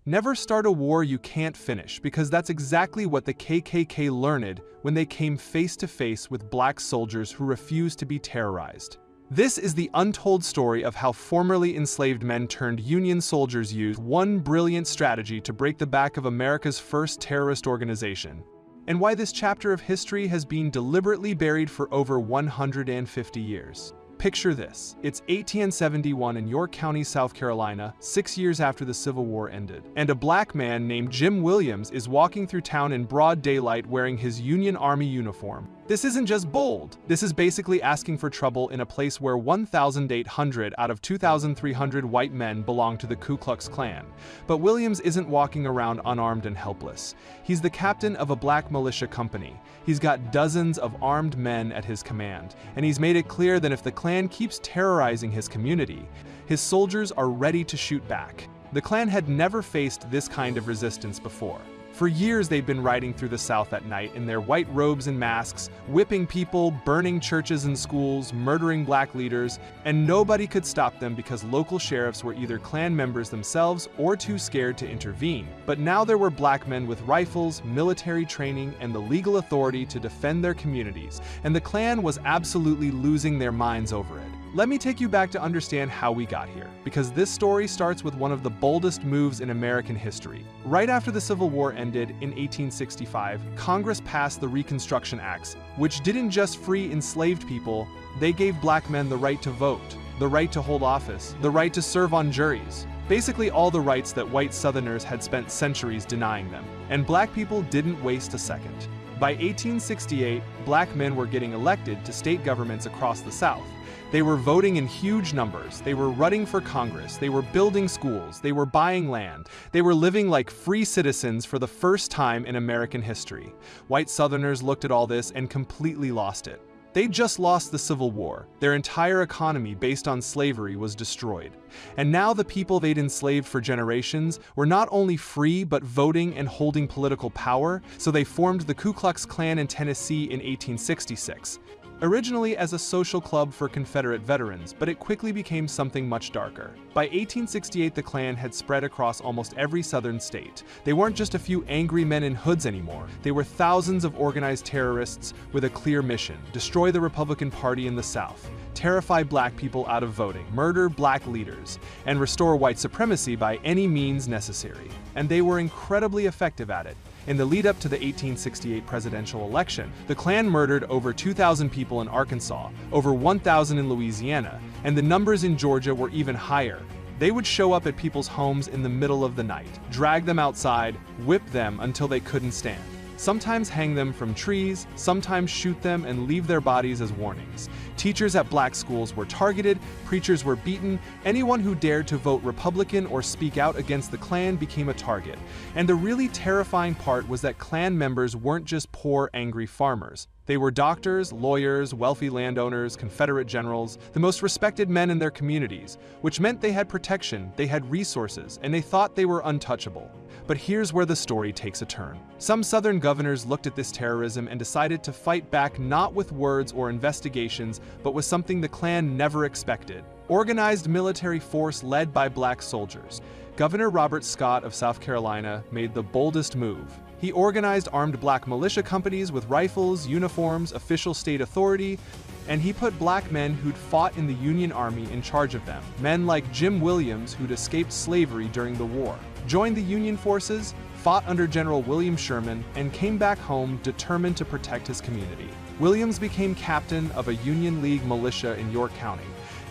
Never start a war you can't finish, because that's exactly what the KKK learned when they came face to face with black soldiers who refused to be terrorized. This is the untold story of how formerly enslaved men turned Union soldiers used one brilliant strategy to break the back of America's first terrorist organization, and why this chapter of history has been deliberately buried for over 150 years. Picture this. It's 1871 in York County, South Carolina, 6 years after the Civil War ended, and a black man named Jim Williams is walking through town in broad daylight wearing his Union Army uniform. This isn't just bold. This is basically asking for trouble in a place where 1,800 out of 2,300 white men belong to the Ku Klux Klan. But Williams isn't walking around unarmed and helpless. He's the captain of a black militia company. He's got dozens of armed men at his command, and he's made it clear that if the Klan keeps terrorizing his community, his soldiers are ready to shoot back. The Klan had never faced this kind of resistance before. For years they'd been riding through the South at night in their white robes and masks, whipping people, burning churches and schools, murdering black leaders, and nobody could stop them because local sheriffs were either Klan members themselves or too scared to intervene. But now there were black men with rifles, military training, and the legal authority to defend their communities, and the Klan was absolutely losing their minds over it. Let me take you back to understand how we got here, because this story starts with one of the boldest moves in American history. Right after the Civil War ended in 1865, Congress passed the Reconstruction Acts, which didn't just free enslaved people, they gave black men the right to vote, the right to hold office, the right to serve on juries. Basically all the rights that white Southerners had spent centuries denying them. And black people didn't waste a second. By 1868, black men were getting elected to state governments across the South. They were voting in huge numbers, they were running for Congress, they were building schools, they were buying land, they were living like free citizens for the first time in American history. White Southerners looked at all this and completely lost it. They'd just lost the Civil War. Their entire economy based on slavery was destroyed. And now the people they'd enslaved for generations were not only free but voting and holding political power, so they formed the Ku Klux Klan in Tennessee in 1866. Originally as a social club for Confederate veterans, but it quickly became something much darker. By 1868, the Klan had spread across almost every southern state. They weren't just a few angry men in hoods anymore. They were thousands of organized terrorists with a clear mission: destroy the Republican Party in the South, terrify black people out of voting, murder black leaders, and restore white supremacy by any means necessary. And they were incredibly effective at it. In the lead-up to the 1868 presidential election, the Klan murdered over 2,000 people in Arkansas, over 1,000 in Louisiana, and the numbers in Georgia were even higher. They would show up at people's homes in the middle of the night, drag them outside, whip them until they couldn't stand. Sometimes hang them from trees, sometimes shoot them and leave their bodies as warnings. Teachers at black schools were targeted, preachers were beaten, anyone who dared to vote Republican or speak out against the Klan became a target. And the really terrifying part was that Klan members weren't just poor, angry farmers. They were doctors, lawyers, wealthy landowners, Confederate generals, the most respected men in their communities, which meant they had protection, they had resources, and they thought they were untouchable. But here's where the story takes a turn. Some Southern governors looked at this terrorism and decided to fight back not with words or investigations, but with something the Klan never expected: organized military force led by black soldiers. Governor Robert Scott of South Carolina made the boldest move. He organized armed black militia companies with rifles, uniforms, official state authority, and he put black men who'd fought in the Union Army in charge of them. Men like Jim Williams, who'd escaped slavery during the war, joined the Union forces, fought under General William Sherman, and came back home determined to protect his community. Williams became captain of a Union League militia in York County.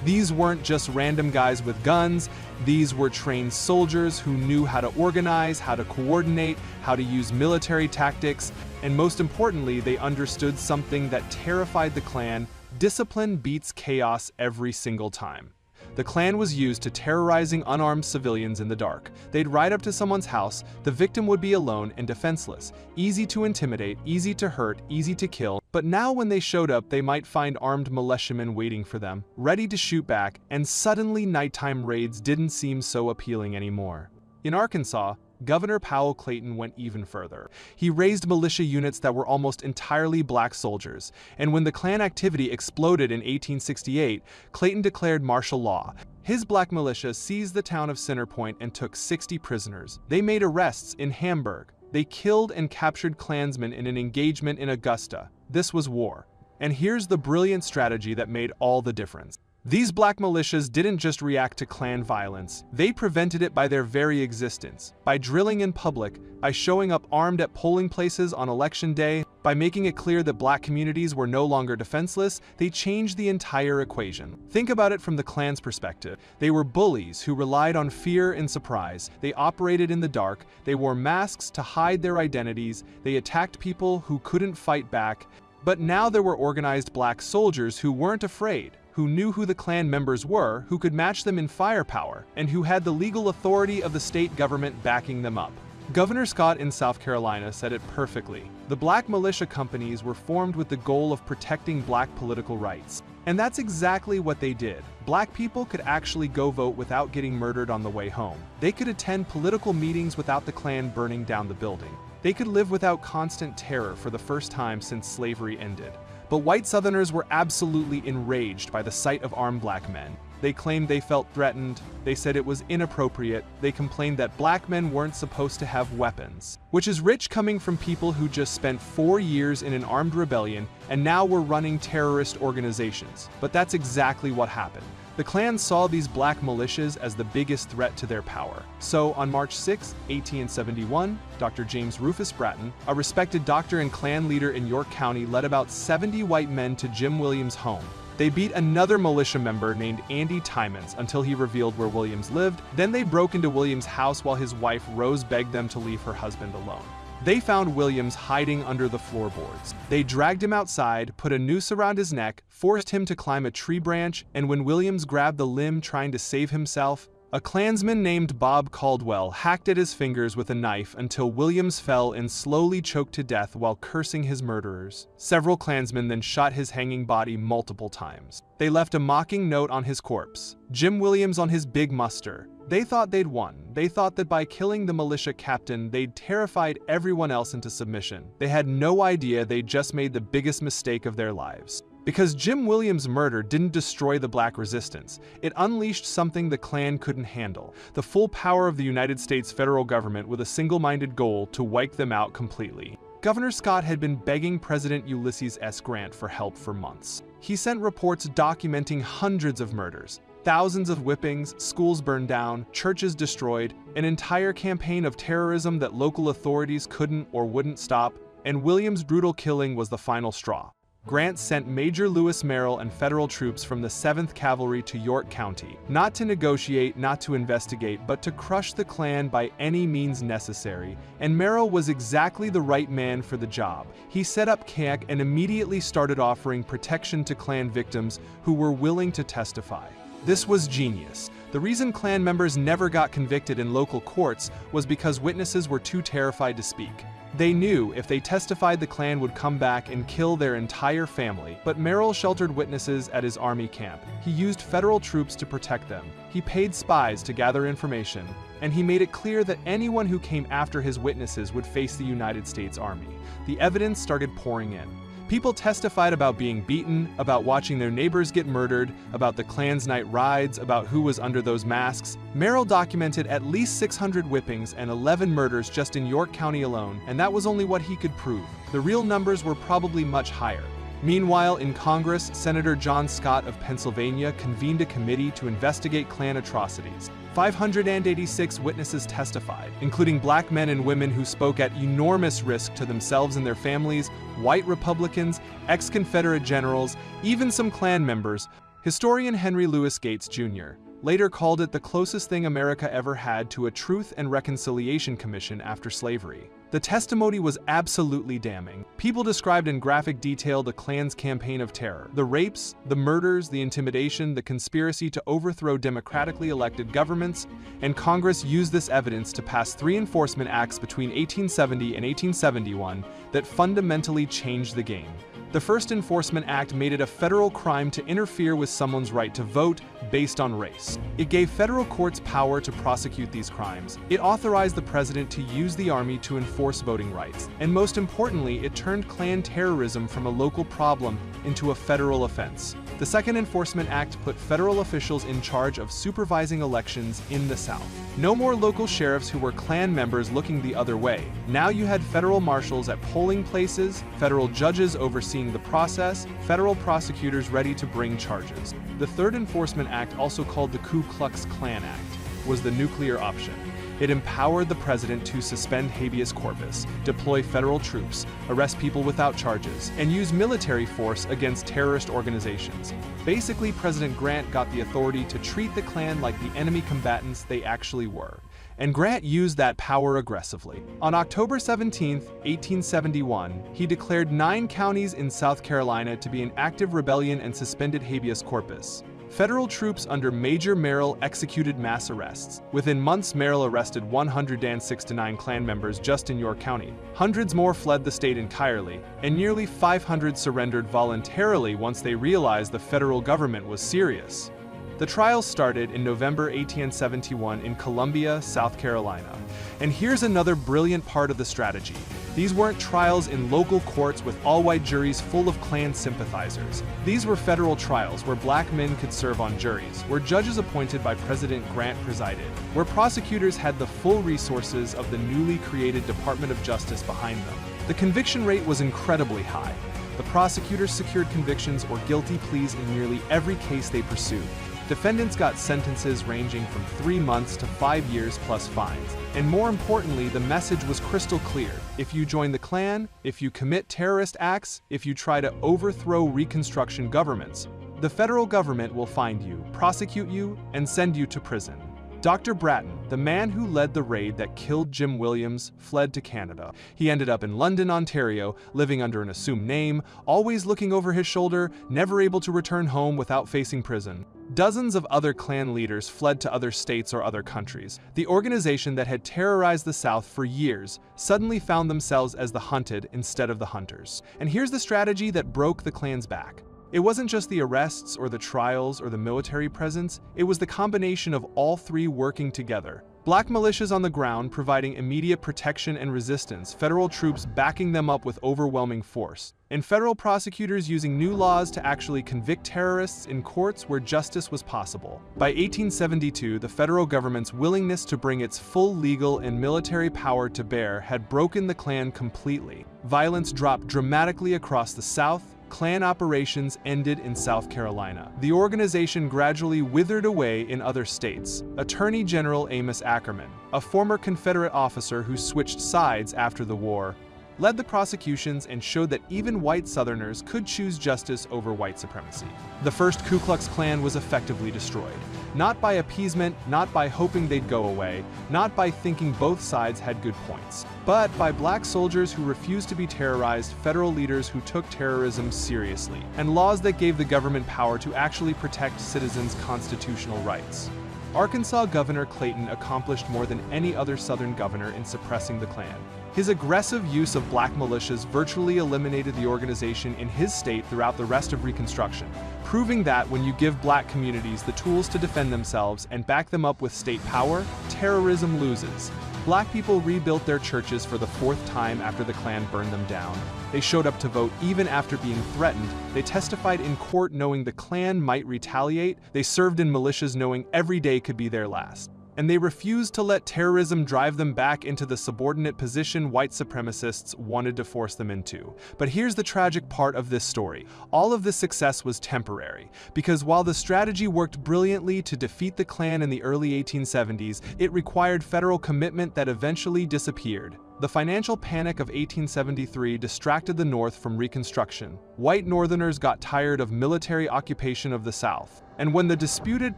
These weren't just random guys with guns, these were trained soldiers who knew how to organize, how to coordinate, how to use military tactics, and most importantly, they understood something that terrified the Klan: discipline beats chaos every single time. The Klan was used to terrorizing unarmed civilians in the dark. They'd ride up to someone's house, the victim would be alone and defenseless, easy to intimidate, easy to hurt, easy to kill. But now when they showed up, they might find armed militiamen waiting for them, ready to shoot back, and suddenly nighttime raids didn't seem so appealing anymore. In Arkansas, Governor Powell Clayton went even further. He raised militia units that were almost entirely black soldiers, and when the Klan activity exploded in 1868, Clayton declared martial law. His black militia seized the town of Centerpoint and took 60 prisoners. They made arrests in Hamburg. They killed and captured Klansmen in an engagement in Augusta. This was war. And here's the brilliant strategy that made all the difference. These black militias didn't just react to Klan violence, they prevented it by their very existence. By drilling in public, by showing up armed at polling places on election day, by making it clear that black communities were no longer defenseless, they changed the entire equation. Think about it from the Klan's perspective. They were bullies who relied on fear and surprise. They operated in the dark, they wore masks to hide their identities, they attacked people who couldn't fight back. But now there were organized black soldiers who weren't afraid, who knew who the Klan members were, who could match them in firepower, and who had the legal authority of the state government backing them up. Governor Scott in South Carolina said it perfectly. The black militia companies were formed with the goal of protecting black political rights. And that's exactly what they did. Black people could actually go vote without getting murdered on the way home. They could attend political meetings without the Klan burning down the building. They could live without constant terror for the first time since slavery ended. But white Southerners were absolutely enraged by the sight of armed black men. They claimed they felt threatened, they said it was inappropriate, they complained that black men weren't supposed to have weapons. Which is rich coming from people who just spent 4 years in an armed rebellion and now were running terrorist organizations. But that's exactly what happened. The Klan saw these black militias as the biggest threat to their power. So on March 6, 1871, Dr. James Rufus Bratton, a respected doctor and Klan leader in York County, led about 70 white men to Jim Williams' home. They beat another militia member named Andy Timons until he revealed where Williams lived. Then they broke into Williams' house while his wife Rose begged them to leave her husband alone. They found Williams hiding under the floorboards. They dragged him outside, put a noose around his neck, forced him to climb a tree branch, and when Williams grabbed the limb trying to save himself, a Klansman named Bob Caldwell hacked at his fingers with a knife until Williams fell and slowly choked to death while cursing his murderers. Several Klansmen then shot his hanging body multiple times. They left a mocking note on his corpse. Jim Williams on his big muster. They thought they'd won. They thought that by killing the militia captain, they'd terrified everyone else into submission. They had no idea they'd just made the biggest mistake of their lives. Because Jim Williams' murder didn't destroy the black resistance, it unleashed something the Klan couldn't handle: the full power of the United States federal government with a single-minded goal to wipe them out completely. Governor Scott had been begging President Ulysses S. Grant for help for months. He sent reports documenting hundreds of murders, thousands of whippings, schools burned down, churches destroyed, an entire campaign of terrorism that local authorities couldn't or wouldn't stop, and Williams' brutal killing was the final straw. Grant sent Major Lewis Merrill and federal troops from the 7th Cavalry to York County, not to negotiate, not to investigate, but to crush the Klan by any means necessary. And Merrill was exactly the right man for the job. He set up camp and immediately started offering protection to Klan victims who were willing to testify. This was genius. The reason Klan members never got convicted in local courts was because witnesses were too terrified to speak. They knew if they testified, the Klan would come back and kill their entire family. But Merrill sheltered witnesses at his army camp. He used federal troops to protect them. He paid spies to gather information. And he made it clear that anyone who came after his witnesses would face the United States Army. The evidence started pouring in. People testified about being beaten, about watching their neighbors get murdered, about the Klan's night rides, about who was under those masks. Merrill documented at least 600 whippings and 11 murders just in York County alone, and that was only what he could prove. The real numbers were probably much higher. Meanwhile, in Congress, Senator John Scott of Pennsylvania convened a committee to investigate Klan atrocities. 586 witnesses testified, including black men and women who spoke at enormous risk to themselves and their families, white Republicans, ex-Confederate generals, even some Klan members. Historian Henry Louis Gates, Jr. later called it the closest thing America ever had to a Truth and Reconciliation Commission after slavery. The testimony was absolutely damning. People described in graphic detail the Klan's campaign of terror: the rapes, the murders, the intimidation, the conspiracy to overthrow democratically elected governments, and Congress used this evidence to pass 3 enforcement acts between 1870 and 1871 that fundamentally changed the game. The First Enforcement Act made it a federal crime to interfere with someone's right to vote based on race. It gave federal courts power to prosecute these crimes. It authorized the president to use the army to enforce voting rights. And most importantly, it turned Klan terrorism from a local problem into a federal offense. The Second Enforcement Act put federal officials in charge of supervising elections in the South. No more local sheriffs who were Klan members looking the other way. Now you had federal marshals at polling places, federal judges overseeing the process, federal prosecutors ready to bring charges. The Third Enforcement Act, also called the Ku Klux Klan Act, was the nuclear option. It empowered the president to suspend habeas corpus, deploy federal troops, arrest people without charges, and use military force against terrorist organizations. Basically, President Grant got the authority to treat the Klan like the enemy combatants they actually were. And Grant used that power aggressively. On October 17, 1871, he declared 9 counties in South Carolina to be in active rebellion and suspended habeas corpus. Federal troops under Major Merrill executed mass arrests. Within months, Merrill arrested 169 Klan members just in York County. Hundreds more fled the state entirely, and nearly 500 surrendered voluntarily once they realized the federal government was serious. The trials started in November 1871 in Columbia, South Carolina. And here's another brilliant part of the strategy. These weren't trials in local courts with all-white juries full of Klan sympathizers. These were federal trials where black men could serve on juries, where judges appointed by President Grant presided, where prosecutors had the full resources of the newly created Department of Justice behind them. The conviction rate was incredibly high. The prosecutors secured convictions or guilty pleas in nearly every case they pursued. Defendants got sentences ranging from 3 months to 5 years plus fines. And more importantly, the message was crystal clear. If you join the Klan, if you commit terrorist acts, if you try to overthrow Reconstruction governments, the federal government will find you, prosecute you, and send you to prison. Dr. Bratton, the man who led the raid that killed Jim Williams, fled to Canada. He ended up in London, Ontario, living under an assumed name, always looking over his shoulder, never able to return home without facing prison. Dozens of other Klan leaders fled to other states or other countries. The organization that had terrorized the South for years suddenly found themselves as the hunted instead of the hunters. And here's the strategy that broke the Klan's back. It wasn't just the arrests or the trials or the military presence, it was the combination of all three working together. Black militias on the ground providing immediate protection and resistance, federal troops backing them up with overwhelming force, and federal prosecutors using new laws to actually convict terrorists in courts where justice was possible. By 1872, the federal government's willingness to bring its full legal and military power to bear had broken the Klan completely. Violence dropped dramatically across the South. Klan operations ended in South Carolina. The organization gradually withered away in other states. Attorney General Amos Ackerman, a former Confederate officer who switched sides after the war, led the prosecutions and showed that even white Southerners could choose justice over white supremacy. The first Ku Klux Klan was effectively destroyed. Not by appeasement, not by hoping they'd go away, not by thinking both sides had good points, but by black soldiers who refused to be terrorized, federal leaders who took terrorism seriously, and laws that gave the government power to actually protect citizens' constitutional rights. Arkansas Governor Clayton accomplished more than any other Southern governor in suppressing the Klan. His aggressive use of black militias virtually eliminated the organization in his state throughout the rest of Reconstruction, proving that when you give black communities the tools to defend themselves and back them up with state power, terrorism loses. Black people rebuilt their churches for the 4th time after the Klan burned them down. They showed up to vote even after being threatened. They testified in court knowing the Klan might retaliate. They served in militias knowing every day could be their last. And they refused to let terrorism drive them back into the subordinate position white supremacists wanted to force them into. But here's the tragic part of this story. All of this success was temporary, because while the strategy worked brilliantly to defeat the Klan in the early 1870s, it required federal commitment that eventually disappeared. The financial panic of 1873 distracted the North from Reconstruction. White Northerners got tired of military occupation of the South. And when the disputed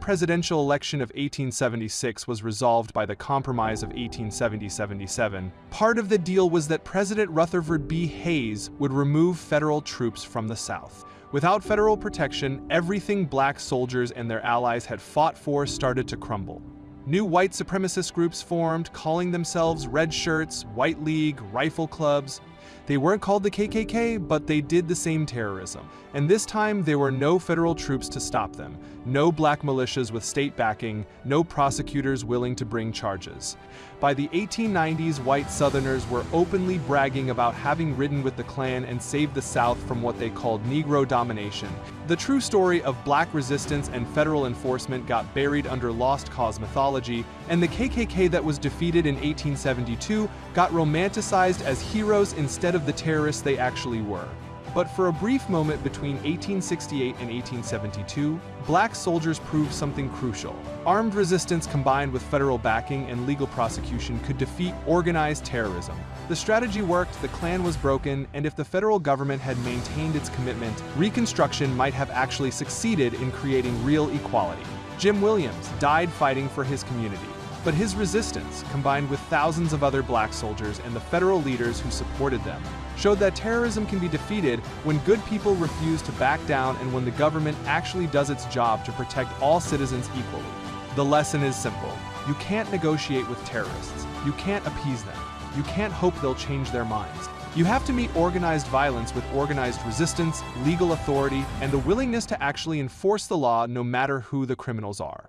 presidential election of 1876 was resolved by the Compromise of 1870-77, part of the deal was that President Rutherford B. Hayes would remove federal troops from the South. Without federal protection, everything black soldiers and their allies had fought for started to crumble. New white supremacist groups formed, calling themselves Red Shirts, White League, Rifle Clubs. They weren't called the KKK, but they did the same terrorism. And this time, there were no federal troops to stop them, no black militias with state backing, no prosecutors willing to bring charges. By the 1890s, white Southerners were openly bragging about having ridden with the Klan and saved the South from what they called Negro domination. The true story of black resistance and federal enforcement got buried under lost cause mythology, and the KKK that was defeated in 1872 got romanticized as heroes instead of the terrorists they actually were. But for a brief moment between 1868 and 1872, black soldiers proved something crucial. Armed resistance combined with federal backing and legal prosecution could defeat organized terrorism. The strategy worked, the Klan was broken, and if the federal government had maintained its commitment, Reconstruction might have actually succeeded in creating real equality. Jim Williams died fighting for his community. But his resistance, combined with thousands of other black soldiers and the federal leaders who supported them, showed that terrorism can be defeated when good people refuse to back down and when the government actually does its job to protect all citizens equally. The lesson is simple. You can't negotiate with terrorists. You can't appease them. You can't hope they'll change their minds. You have to meet organized violence with organized resistance, legal authority, and the willingness to actually enforce the law no matter who the criminals are.